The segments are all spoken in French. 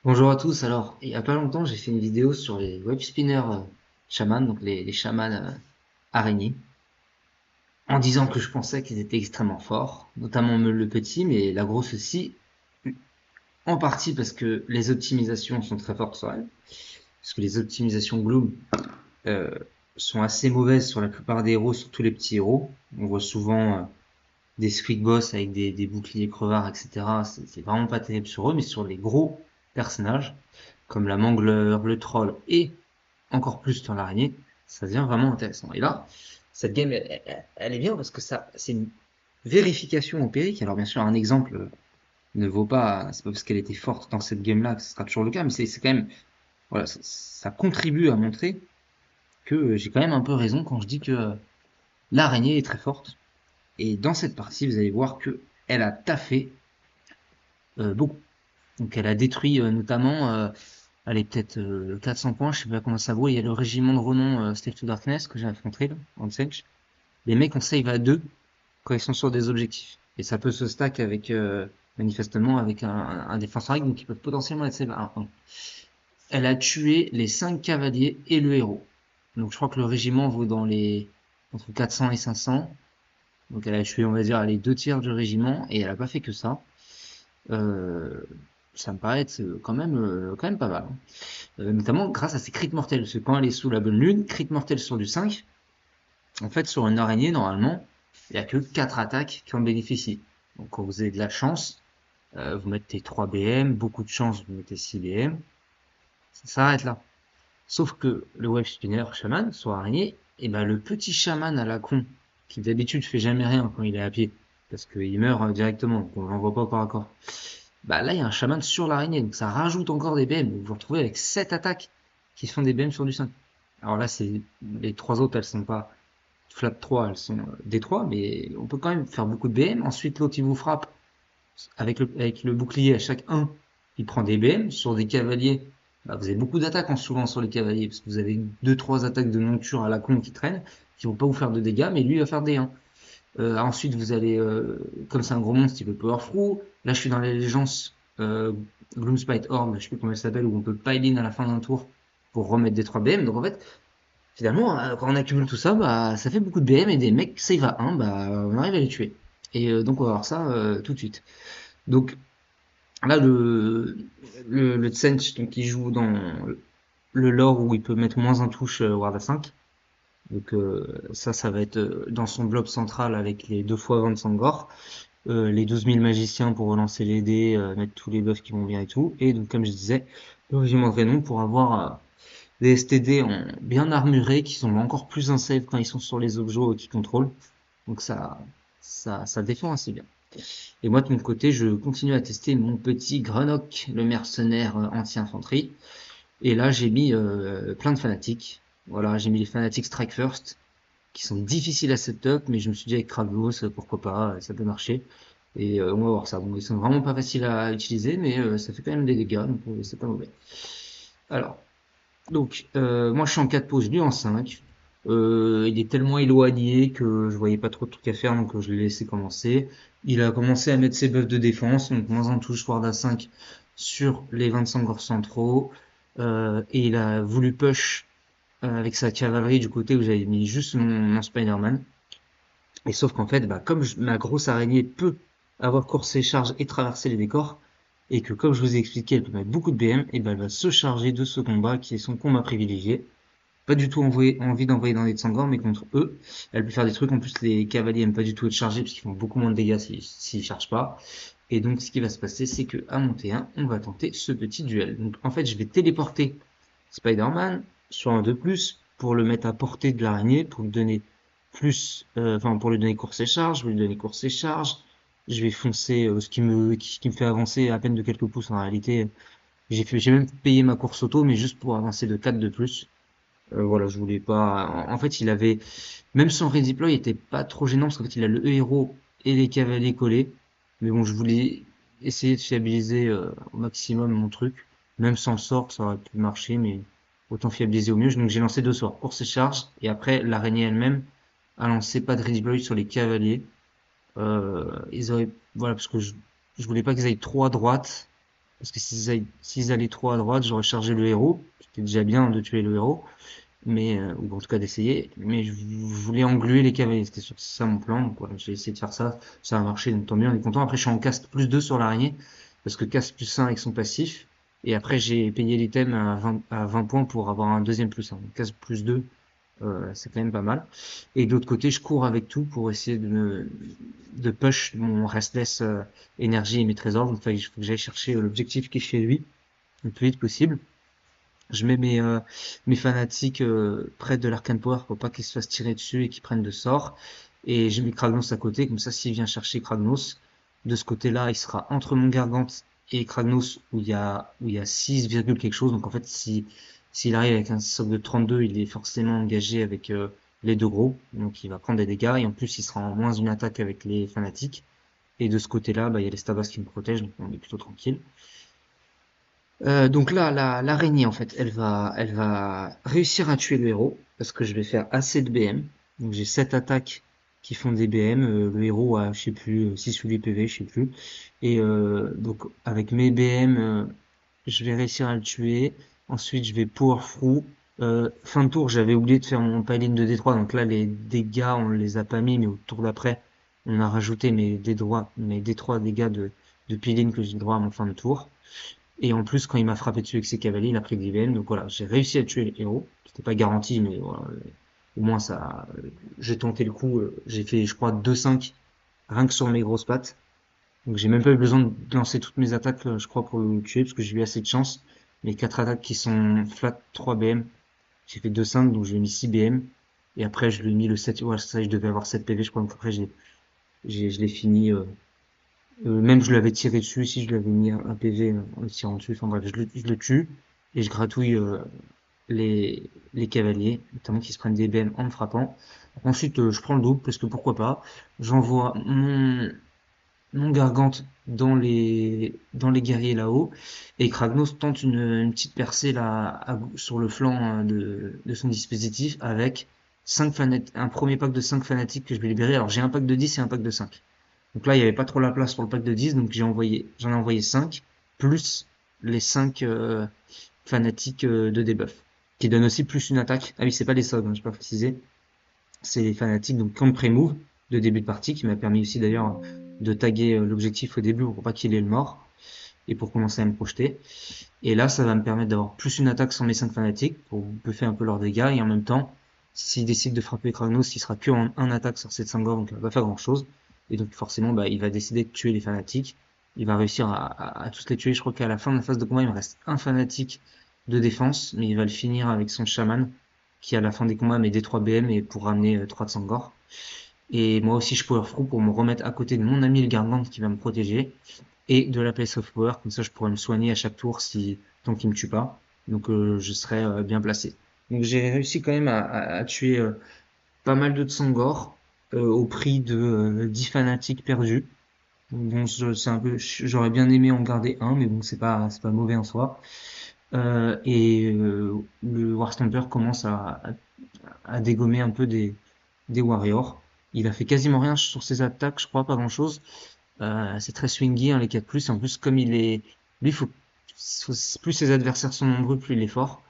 Bonjour à tous. Alors, il y a pas longtemps, j'ai fait une vidéo sur les web spinners chamans, donc les chamans araignées, en disant que je pensais qu'ils étaient extrêmement forts, notamment le petit, mais la grosse aussi, en partie parce que les optimisations sont très fortes sur elle, parce que les optimisations Gloom euh, sont assez mauvaises sur la plupart des héros, surtout les petits héros. On voit souvent des squeak boss avec des boucliers crevards, etc. C'est vraiment pas terrible sur eux, mais sur les gros personnages, comme la mangleur, le troll et encore plus sur l'araignée, ça devient vraiment intéressant. Et là, cette game, elle est bien parce que ça, c'est une vérification empirique. Alors bien sûr, un exemple ne vaut pas, c'est pas parce qu'elle était forte dans cette game-là que ce sera toujours le cas, mais c'est quand même, voilà, ça contribue à montrer que j'ai quand même un peu raison quand je dis que l'araignée est très forte. Et dans cette partie, vous allez voir que elle a taffé beaucoup. Donc elle a détruit notamment, allez peut-être 400 points, je sais pas comment ça vaut. Il y a le régiment de renom Slave to Darkness que j'ai affronté là, en Sage. Les mecs on save à 2 quand ils sont sur des objectifs. Et ça peut se stack avec manifestement avec un défenseur donc ils peuvent potentiellement être save à 1. Elle a tué les 5 cavaliers et le héros. Donc je crois que le régiment vaut dans les entre 400 et 500. Donc elle a tué, on va dire, les 2 tiers du régiment et elle a pas fait que ça. Euh, Ça me paraît être quand même pas mal, hein. Notamment grâce à ses crit mortels. Parce que quand elle est sous la bonne lune, crit mortel sur du 5, en fait, sur une araignée, normalement, il n'y a que 4 attaques qui en bénéficient. Donc quand vous avez de la chance, vous mettez 3 BM, beaucoup de chance, vous mettez 6 BM, ça s'arrête là. Sauf que le web spinner chaman, sur araignée, et ben le petit chaman à la con, qui d'habitude fait jamais rien quand il est à pied, parce qu'il meurt directement, donc on l'envoie pas au corps à corps. Bah là, il y a un chaman sur l'araignée, donc ça rajoute encore des BM. Vous vous retrouvez avec 7 attaques qui font des BM sur du 5. Alors là, c'est les 3 autres, elles sont pas flap 3, elles sont D3, mais on peut quand même faire beaucoup de BM. Ensuite, l'autre, il vous frappe avec le bouclier à chaque 1, il prend des BM. Sur des cavaliers, bah, vous avez beaucoup d'attaques en souvent sur les cavaliers, parce que vous avez deux trois attaques de monture à la con qui traînent, qui vont pas vous faire de dégâts, mais lui il va faire des 1. Ensuite, vous allez, comme c'est un gros monstre, il peut power through. Là, je suis dans l'allégeance Gloomspite Orb, je sais plus comment elle s'appelle, où on peut pile in à la fin d'un tour pour remettre des 3 BM. Donc en fait, finalement, quand on accumule tout ça, bah, ça fait beaucoup de BM et des mecs save à 1, bah, on arrive à les tuer. Et donc on va voir ça tout de suite. Donc là, le Tsench, donc il joue dans le lore où il peut mettre moins un touche Ward à 5. Donc ça va être dans son blob central avec les 2 fois 20 Sangor, les 12 000 magiciens pour relancer les dés, mettre tous les buffs qui vont bien et tout. Et donc comme je disais, le régiment de Rénon pour avoir des STD bien armurés qui sont encore plus unsafe quand ils sont sur les objets qu'ils contrôlent. Donc ça défend assez bien. Et moi, de mon côté, je continue à tester mon petit Grenock, le mercenaire anti-infanterie. Et là, j'ai mis plein de fanatiques. Voilà, j'ai mis les fanatiques Strike First, qui sont difficiles à setup, mais je me suis dit avec Kravos, pourquoi pas, ça peut marcher. Et on va voir ça. Bon, ils sont vraiment pas faciles à utiliser, mais ça fait quand même des dégâts, donc c'est pas mauvais. Alors, donc, moi je suis en 4 pauses, lui en 5. Il est tellement éloigné que je voyais pas trop de trucs à faire, donc je l'ai laissé commencer. Il a commencé à mettre ses buffs de défense, donc moins un touche ward à 5 sur les 25 gorges centraux. Et il a voulu push avec sa cavalerie du côté où j'avais mis juste mon Spider-Man. Et sauf qu'en fait, bah, comme ma grosse araignée peut avoir coursé charge et traversé les décors, et que comme je vous ai expliqué, elle peut mettre beaucoup de BM, et ben elle va se charger de ce combat qui est son combat privilégié. Pas du tout envie d'envoyer dans les Tsangors, mais contre eux, elle peut faire des trucs. En plus, les cavaliers aiment pas du tout être chargés parce qu'ils font beaucoup moins de dégâts s'ils chargent pas. Et donc, ce qui va se passer, c'est que à mon T1, on va tenter ce petit duel. Donc, en fait, je vais téléporter Spider-Man sur un de plus pour le mettre à portée de l'araignée, pour lui donner pour lui donner course et charge, je vais lui donner course et charge. Je vais foncer ce qui me fait avancer à peine de quelques pouces en réalité. J'ai même payé ma course auto, mais juste pour avancer de 4 de plus. Voilà, je voulais pas. En fait, il avait même son redeploy était pas trop gênant parce qu'en fait, il a le héros et les cavaliers collés. Mais bon, je voulais essayer de fiabiliser au maximum mon truc, même sans le sort, ça aurait pu marcher, mais autant fiabiliser au mieux. Donc j'ai lancé 2 sorts, course et charge, et après l'araignée elle-même a lancé pas de redeploy sur les cavaliers. Ils auraient, voilà, parce que je voulais pas qu'ils aillent trop à droite parce que s'ils allaient trop à droite, j'aurais chargé le héros. C'était déjà bien de tuer le héros, mais ou en tout cas d'essayer. Mais je voulais engluer les cavaliers. C'était ça mon plan. Donc voilà, j'ai essayé de faire ça. Ça a marché, donc tant mieux, on est content. Après, je suis en caste +2 sur l'araignée, parce que caste +1 avec son passif. Et après, j'ai payé l'item à 20 points pour avoir un deuxième +1. Donc caste +2, c'est quand même pas mal. Et de l'autre côté, je cours avec tout pour essayer de push mon restless énergie et mes trésors. Donc il faut que j'aille chercher l'objectif qui est chez lui le plus vite possible. Je mets mes fanatiques près de l'Arcane Power pour pas qu'ils se fassent tirer dessus et qu'ils prennent de sorts. Et je mets Kragnos à côté, comme ça s'il vient chercher Kragnos, de ce côté-là, il sera entre mon Gargante et Kragnos où il y a 6, quelque chose. Donc en fait, s'il arrive avec un socle de 32, il est forcément engagé avec les deux gros. Donc il va prendre des dégâts et en plus il sera en moins une attaque avec les fanatiques. Et de ce côté-là, bah, il y a les Stabas qui me protègent, donc on est plutôt tranquille. Donc là, l'araignée, en fait, elle va réussir à tuer le héros, parce que je vais faire assez de BM. Donc j'ai 7 attaques qui font des BM, le héros a, je sais plus, 6 ou 8 PV, je sais plus. Et donc avec mes BM, je vais réussir à le tuer. Ensuite, je vais power through. Fin de tour, j'avais oublié de faire mon piling de D3, donc là, les dégâts, on les a pas mis, mais au tour d'après, on a rajouté mes D3 dégâts de peeling que j'ai le droit à mon fin de tour. Et en plus, quand il m'a frappé dessus avec ses cavaliers, il a pris de l'IVM. Donc voilà, j'ai réussi à tuer le héros. C'était pas garanti, mais voilà, au moins ça, j'ai tenté le coup. J'ai fait, je crois, 2-5 rien que sur mes grosses pattes. Donc j'ai même pas eu besoin de lancer toutes mes attaques, je crois, pour le tuer, parce que j'ai eu assez de chance. Les 4 attaques qui sont flat 3 BM, j'ai fait 2-5, donc j'ai mis 6 BM. Et après, je lui ai mis le 7. Ouais, ça, je devais avoir 7 PV, je crois. Donc après, je l'ai fini. Même je l'avais tiré dessus, si je lui avais mis un PV en le tirant dessus. Enfin bref, je le tue et je gratouille les cavaliers, notamment qui se prennent des BM en me frappant. Ensuite, je prends le double parce que pourquoi pas. J'envoie mon Gargante dans les guerriers là-haut et Kragnos tente une petite percée là sur le flanc de son dispositif avec un premier pack de 5 fanatiques que je vais libérer. Alors j'ai un pack de 10 et un pack de 5. Donc là, il n'y avait pas trop la place pour le pack de 10, donc j'en ai envoyé 5, plus les 5 fanatiques de debuff, qui donnent aussi plus une attaque. Ah oui, c'est pas les sogs, hein, j'ai pas précisé. C'est les fanatiques, donc comme pré-move de début de partie, qui m'a permis aussi d'ailleurs de taguer l'objectif au début pour pas qu'il ait le mort, et pour commencer à me projeter. Et là, ça va me permettre d'avoir plus une attaque sur mes 5 fanatiques, pour buffer un peu leurs dégâts, et en même temps, s'il décide de frapper Kragnos, il sera que en 1 attaque sur cette Sangor, donc il va pas faire grand chose. Et donc forcément, bah, il va décider de tuer les fanatiques. Il va réussir à tous les tuer. Je crois qu'à la fin de la phase de combat, il me reste un fanatique de défense, mais il va le finir avec son chaman, qui à la fin des combats met des 3 BM et pour ramener 3 de Sangor. Et moi aussi, je power through pour me remettre à côté de mon ami le Gargant qui va me protéger et de la place of power. Comme ça, je pourrais me soigner à chaque tour tant qu'il me tue pas. Donc, je serai bien placé. Donc, j'ai réussi quand même à tuer pas mal de Tsangor au prix de 10 fanatiques perdus. Bon, c'est un peu, j'aurais bien aimé en garder un, mais bon, c'est pas mauvais en soi. Et le Warstomper commence à dégommer un peu des Warriors. Il a fait quasiment rien sur ses attaques, je crois, pas grand chose. C'est très swingy, hein, les 4+. En plus, comme lui, plus ses adversaires sont nombreux, plus il est fort.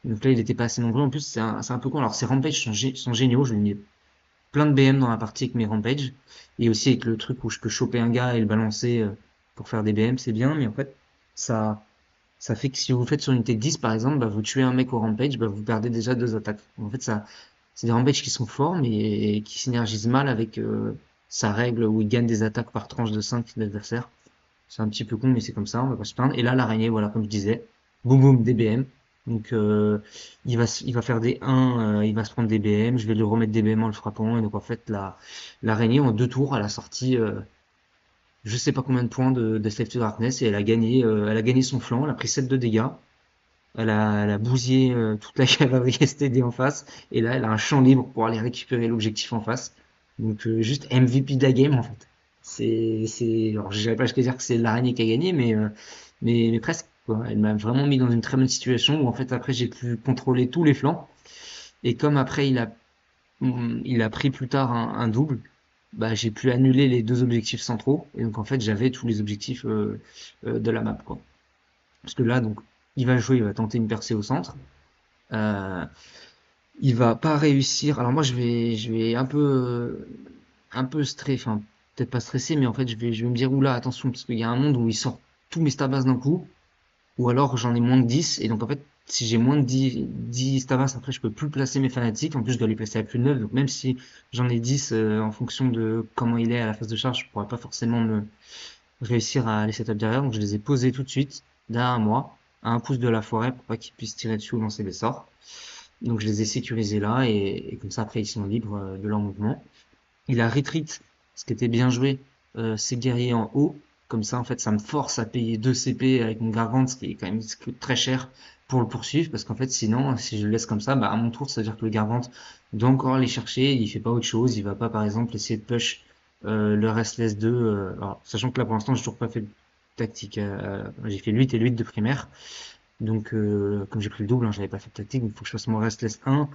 Donc là, il était pas assez nombreux. En plus, c'est un peu con. Alors, ses Rampage sont géniaux. Je lui ai mis plein de BM dans la partie avec mes Rampage. Et aussi avec le truc où je peux choper un gars et le balancer pour faire des BM, c'est bien. Mais en fait, ça, ça fait que si vous le faites sur une unité de 10, par exemple, bah, vous tuez un mec au Rampage, bah, vous perdez déjà 2 attaques. En fait, c'est des Rampages qui sont forts, mais qui synergisent mal avec sa règle où il gagne des attaques par tranche de 5 d'adversaire. C'est un petit peu con, mais c'est comme ça, on va pas se plaindre. Et là, l'araignée, voilà, comme je disais, boum boum, des BM. Donc, il va faire des 1, il va se prendre des BM, je vais lui remettre des BM en le frappant. Et donc, en fait, l'araignée, en 2 tours, elle a sorti, je sais pas combien de points de Slave to Darkness, et elle a gagné son flanc, elle a pris 7 de dégâts. Elle a bousillé toute la cavalerie STD en face, et là, elle a un champ libre pour aller récupérer l'objectif en face. Donc, juste MVP de la game, en fait. Alors, je vais pas jusqu'à dire que c'est l'araignée qui a gagné, mais presque, quoi. Elle m'a vraiment mis dans une très bonne situation où, en fait, après, j'ai pu contrôler tous les flancs. Et comme après, il a pris plus tard un double, bah, j'ai pu annuler les 2 objectifs centraux. Et donc, en fait, j'avais tous les objectifs de la map, quoi. Parce que là, donc, il va jouer, il va tenter une percée au centre. Euh, il va pas réussir. Alors moi, je vais un peu stressé, enfin, peut-être pas stressé, mais en fait, je vais me dire, oula, attention, parce qu'il y a un monde où il sort tous mes stabas d'un coup, ou alors j'en ai moins de 10 et donc en fait, si j'ai moins de dix stabas, après, je peux plus placer mes fanatiques. En plus, je dois les placer à plus de 9, donc même si j'en ai 10 en fonction de comment il est à la phase de charge, je pourrais pas forcément me réussir à les setup derrière, donc je les ai posés tout de suite, derrière moi, à un pouce de la forêt, pour pas qu'ils puissent tirer dessus ou lancer des sorts. Donc je les ai sécurisés là, et comme ça, après, ils sont libres de leur mouvement. Il a retreat, ce qui était bien joué, ses guerriers en haut. Comme ça, en fait, ça me force à payer 2 CP avec mon Gargant, ce qui est quand même très cher pour le poursuivre, parce qu'en fait, sinon, si je le laisse comme ça, bah, à mon tour, ça veut dire que le Gargant doit encore aller chercher, il fait pas autre chose, il va pas, par exemple, essayer de push le Restless 2, alors, sachant que là, pour l'instant, j'ai toujours pas fait de tactique, j'ai fait 8 et 8 de primaire, donc, comme j'ai pris le double, hein, j'avais pas fait de tactique, il faut que je fasse mon Restless 1,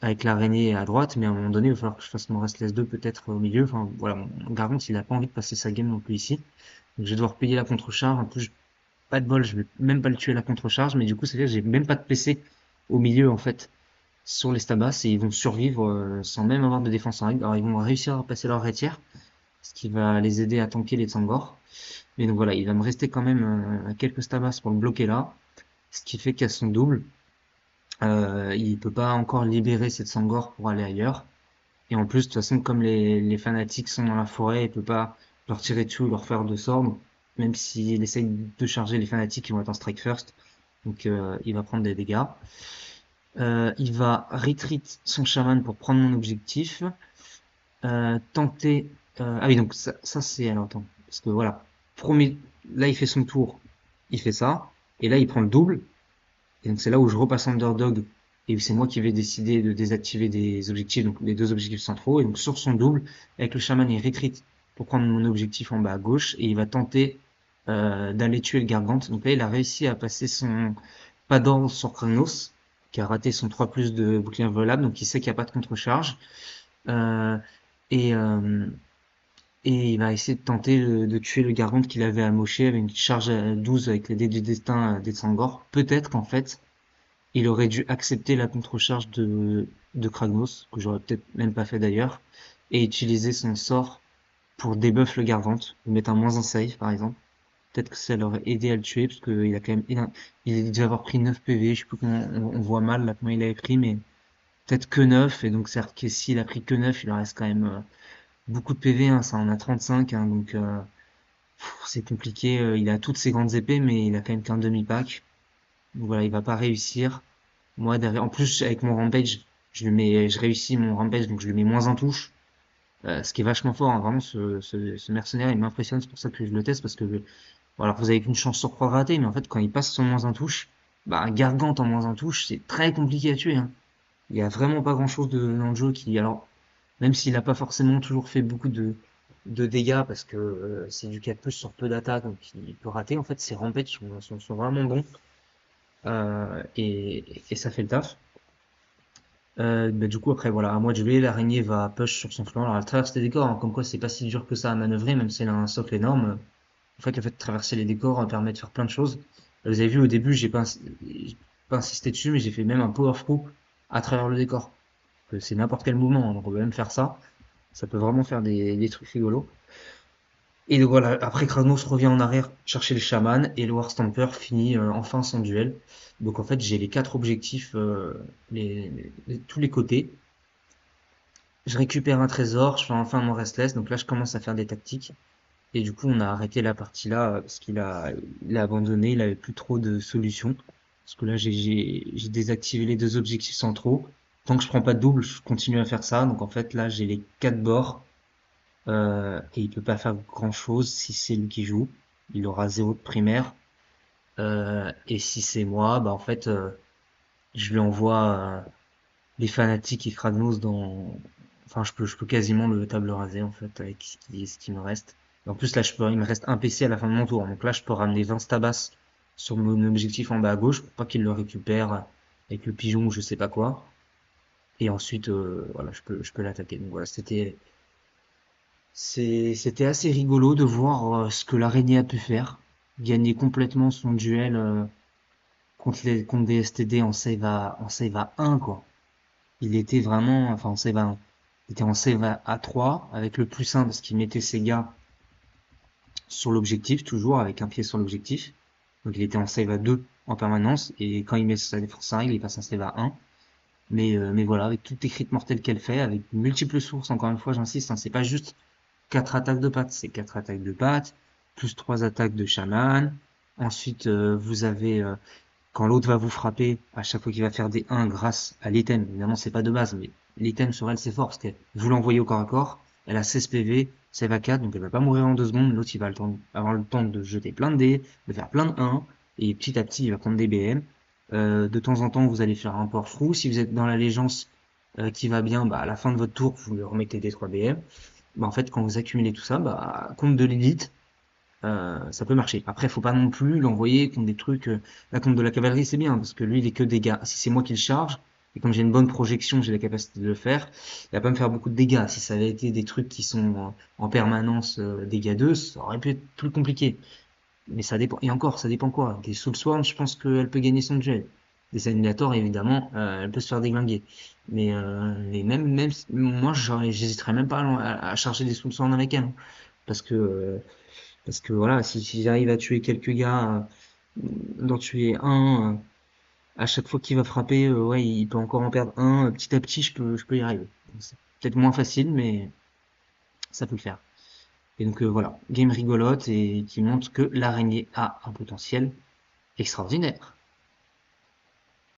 avec l'araignée à droite, mais à un moment donné, il va falloir que je fasse mon Restless 2 peut-être au milieu. Enfin, voilà, mon Gargant, il a pas envie de passer sa game non plus ici. Donc, je vais devoir payer la contre-charge. En plus, pas de bol, je vais même pas le tuer à la contre-charge, mais du coup, c'est-à-dire que j'ai même pas de PC au milieu, en fait, sur les stabas, et ils vont survivre sans même avoir de défense en règle. Alors, ils vont réussir à passer leur rétière, ce qui va les aider à tanker les Tsangors. Mais donc voilà, il va me rester quand même quelques stabas pour le bloquer là, ce qui fait qu'à son double, il peut pas encore libérer cette Sangor pour aller ailleurs. Et en plus, de toute façon, comme les fanatiques sont dans la forêt, il peut pas leur tirer dessus ou leur faire de sorts. Donc, même s'il essaye de charger les fanatiques, ils vont être en strike first. Donc, il va prendre des dégâts. Il va retreat son chaman pour prendre mon objectif. Tenter... ah oui, donc ça c'est... Alors, attends. Parce que voilà. Premier... Là, il fait son tour. Il fait ça. Et là, il prend le double. Et donc c'est là où je repasse underdog et c'est moi qui vais décider de désactiver des objectifs, donc les deux objectifs centraux. Et donc sur son double, avec le chaman, il retreat pour prendre mon objectif en bas à gauche et il va tenter d'aller tuer le Gargante. Donc là, il a réussi à passer son pas d'ordre sur Kragnos, qui a raté son 3+ de bouclier volable, donc il sait qu'il n'y a pas de contre-charge. Euh, et, euh, et il va essayer de tenter de tuer le Gargante qu'il avait amoché avec une charge à 12 avec les dés du destin des Tsangor. Peut-être qu'en fait, il aurait dû accepter la contre-charge de Kragnos, que j'aurais peut-être même pas fait d'ailleurs, et utiliser son sort pour debuff le Gargant, ou mettre un moins un save par exemple. Peut-être que ça l'aurait aidé à le tuer, parce qu'il a quand même, il devait avoir pris 9 PV, je sais plus comment, on voit mal là comment il avait pris, mais peut-être que 9, et donc certes que s'il a pris que 9, il en reste quand même beaucoup de PV, hein, ça en a 35, hein, donc c'est compliqué, il a toutes ses grandes épées, mais il a quand même qu'un demi-pack, donc voilà, il va pas réussir. Moi, derrière, en plus, avec mon rampage, je réussis mon rampage, donc je lui mets moins un touche. Ce qui est vachement fort, hein. Vraiment, ce mercenaire, il m'impressionne, c'est pour ça que je le teste, parce que, voilà, vous avez qu'une chance sur 3 de rater, mais en fait, quand il passe son moins un touche, bah, un Gargant en moins un touche, c'est très compliqué à tuer, hein. Il y a vraiment pas grand chose dans le jeu qui, alors, même s'il a pas forcément toujours fait beaucoup de dégâts, parce que c'est du 4+ sur peu d'attaques, donc il peut rater, en fait, ses rampages sont vraiment bons, et ça fait le taf. Bah, du coup, après, voilà, à moi de jouer, l'araignée va push sur son flanc. Alors, elle traverse les décors, hein, comme quoi c'est pas si dur que ça à manœuvrer, même si elle a un socle énorme. En fait, le fait de traverser les décors permet de faire plein de choses. Vous avez vu, au début, j'ai pas insisté dessus, mais j'ai fait même un power through à travers le décor. Que c'est n'importe quel mouvement, hein, donc on peut même faire ça. Ça peut vraiment faire des trucs rigolos. Et donc voilà, après Kranos revient en arrière chercher le chaman et le War Stamper finit enfin son duel. Donc en fait, j'ai les quatre objectifs, tous les côtés. Je récupère un trésor, je fais enfin mon restless, donc là je commence à faire des tactiques. Et du coup on a arrêté la partie là parce il a abandonné, il avait plus trop de solutions. Parce que là j'ai désactivé les deux objectifs centraux. Tant que je prends pas de double, je continue à faire ça. Donc en fait là j'ai les quatre bords et il peut pas faire grand chose si c'est lui qui joue. Il aura zéro de primaire. Et si c'est moi, bah en fait je lui envoie les fanatiques et Kragnos dans... Enfin, je peux quasiment le table raser, en fait, avec ce qui me reste. Et en plus, là, il me reste un PC à la fin de mon tour. Donc là, je peux ramener 20 stabas sur mon objectif en bas à gauche pour pas qu'il le récupère avec le pigeon ou je sais pas quoi. Et ensuite, voilà, je peux l'attaquer. Donc voilà, c'était assez rigolo de voir ce que l'araignée a pu faire. gagner complètement son duel contre des STD en save à 1, quoi. Il était vraiment, enfin en save à 1. Il était en save à 3 avec le plus 1 parce qu'il mettait ses gars sur l'objectif, toujours avec un pied sur l'objectif. Donc il était en save à 2 en permanence et quand il met sa défense à 1, il passe en save à 1. Mais voilà, avec toutes les crits mortelles qu'elle fait, avec multiples sources, encore une fois, j'insiste, hein, c'est pas juste 4 attaques de pattes, c'est 4 attaques de pattes, plus 3 attaques de chaman. Ensuite, vous avez, quand l'autre va vous frapper, à chaque fois qu'il va faire des 1 grâce à l'item, évidemment c'est pas de base, mais l'item sur elle c'est fort, parce que vous l'envoyez au corps à corps, elle a 16 PV, save à 4, donc elle va pas mourir en 2 secondes, l'autre il va avoir le temps de jeter plein de dés, de faire plein de 1, et petit à petit il va prendre des BM. De temps en temps vous allez faire un port fou, si vous êtes dans l'allégeance qui va bien, bah à la fin de votre tour vous lui remettez des 3 BM. Bah en fait quand vous accumulez tout ça, bah contre de l'élite, ça peut marcher. Après, faut pas non plus l'envoyer contre des trucs. Là, contre de la cavalerie, c'est bien parce que lui, il est que dégâts. Si c'est moi qui le charge et comme j'ai une bonne projection, j'ai la capacité de le faire, il va pas me faire beaucoup de dégâts. Si ça avait été des trucs qui sont en permanence dégâts 2, ça aurait pu être plus compliqué. Mais ça dépend. Et encore, ça dépend quoi. Des Soulsworn, je pense qu'elle peut gagner son duel. Des Annihilators, évidemment, elle peut se faire déglinguer. Mais moi, j'hésiterais même pas à charger des Soulsworn avec elle, hein. Parce que voilà, si j'arrive à tuer quelques gars, d'en tuer un, à chaque fois qu'il va frapper, ouais, il peut encore en perdre un, petit à petit, je peux y arriver. C'est peut-être moins facile, mais ça peut le faire. Et donc voilà, game rigolote et qui montre que l'araignée a un potentiel extraordinaire.